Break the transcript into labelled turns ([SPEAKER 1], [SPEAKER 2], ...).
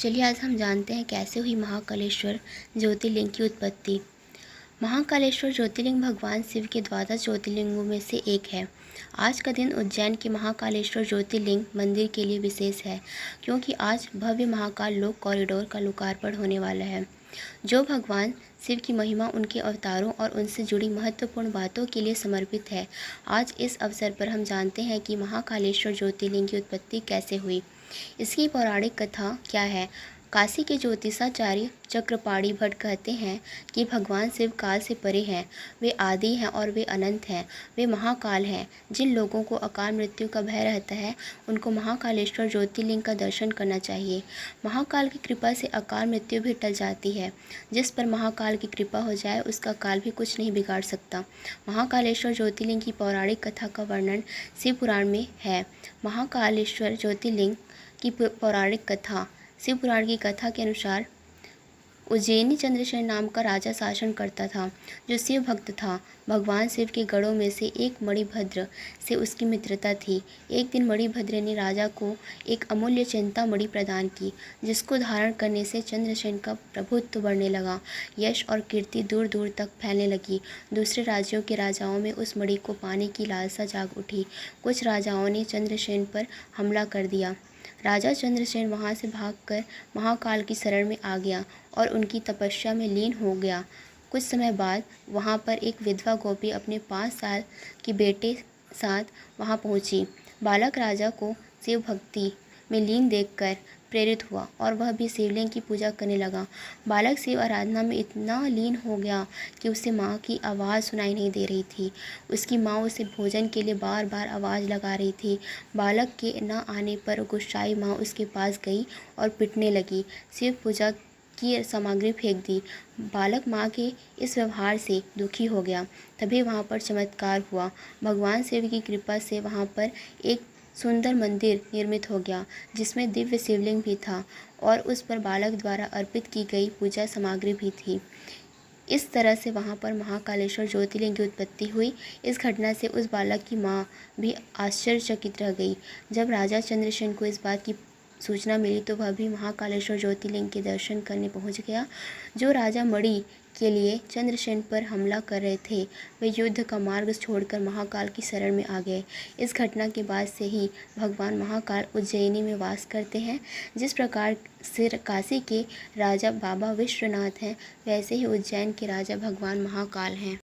[SPEAKER 1] चलिए आज हम जानते हैं कैसे हुई महाकालेश्वर ज्योतिर्लिंग की उत्पत्ति। महाकालेश्वर ज्योतिर्लिंग भगवान शिव के द्वादश ज्योतिर्लिंगों में से एक है। आज का दिन उज्जैन के महाकालेश्वर ज्योतिर्लिंग मंदिर के लिए विशेष है, क्योंकि आज भव्य महाकाल लोक कॉरिडोर का लोकार्पण होने वाला है, जो भगवान शिव की महिमा, उनके अवतारों और उनसे जुड़ी महत्वपूर्ण बातों के लिए समर्पित है। आज इस अवसर पर हम जानते हैं कि महाकालेश्वर ज्योतिर्लिंग की उत्पत्ति कैसे हुई, इसकी पौराणिक कथा क्या है। काशी के ज्योतिषाचार्य चक्रपाणि भट्ट कहते हैं कि भगवान शिव काल से परे हैं, वे आदि हैं और वे अनंत हैं, वे महाकाल हैं। जिन लोगों को अकाल मृत्यु का भय रहता है, उनको महाकालेश्वर ज्योतिर्लिंग का दर्शन करना चाहिए। महाकाल की कृपा से अकाल मृत्यु भी टल जाती है। जिस पर महाकाल की कृपा हो जाए, उसका काल भी कुछ नहीं बिगाड़ सकता। महाकालेश्वर ज्योतिर्लिंग की पौराणिक कथा का वर्णन शिव पुराण में है। महाकालेश्वर ज्योतिर्लिंग की पौराणिक कथा। शिव पुराण की कथा के अनुसार उज्जैनी चंद्रसेन नाम का राजा शासन करता था, जो शिव भक्त था। भगवान शिव के गढ़ों में से एक मणिभद्र से उसकी मित्रता थी। एक दिन मणिभद्र ने राजा को एक अमूल्य चिंतामणि प्रदान की, जिसको धारण करने से चंद्रसेन का प्रभुत्व बढ़ने लगा। यश और कीर्ति दूर दूर तक फैलने लगी। दूसरे राज्यों के राजाओं में उस मणि को पाने की लालसा जाग उठी। कुछ राजाओं ने चंद्रसेन पर हमला कर दिया। राजा चंद्रसेन वहां से भागकर महाकाल की शरण में आ गया और उनकी तपस्या में लीन हो गया। कुछ समय बाद वहां पर एक विधवा गोपी अपने 5 साल के बेटे साथ वहां पहुंची। बालक राजा को शिव भक्ति में लीन देखकर प्रेरित हुआ और वह भी शिवलिंग की पूजा करने लगा। बालक शिव आराधना में इतना लीन हो गया कि उसे माँ की आवाज़ सुनाई नहीं दे रही थी। उसकी माँ उसे भोजन के लिए बार बार आवाज़ लगा रही थी। बालक के न आने पर गुस्साई माँ उसके पास गई और पिटने लगी। शिव पूजा की सामग्री फेंक दी। बालक माँ के इस व्यवहार से दुखी हो गया। तभी वहाँ पर चमत्कार हुआ। भगवान शिव की कृपा से वहाँ पर एक सुंदर मंदिर निर्मित हो गया, जिसमें दिव्य शिवलिंग भी था और उस पर बालक द्वारा अर्पित की गई पूजा सामग्री भी थी। इस तरह से वहाँ पर महाकालेश्वर ज्योतिर्लिंग की उत्पत्ति हुई। इस घटना से उस बालक की माँ भी आश्चर्यचकित रह गई। जब राजा चंद्रसेन को इस बात की सूचना मिली, तो वह भी महाकालेश्वर ज्योतिर्लिंग के दर्शन करने पहुँच गया। जो राजा मणि के लिए चंद्रसेन पर हमला कर रहे थे, वे युद्ध का मार्ग छोड़कर महाकाल की शरण में आ गए। इस घटना के बाद से ही भगवान महाकाल उज्जैनी में वास करते हैं। जिस प्रकार से काशी के राजा बाबा विश्वनाथ हैं, वैसे ही उज्जैन के राजा भगवान महाकाल हैं।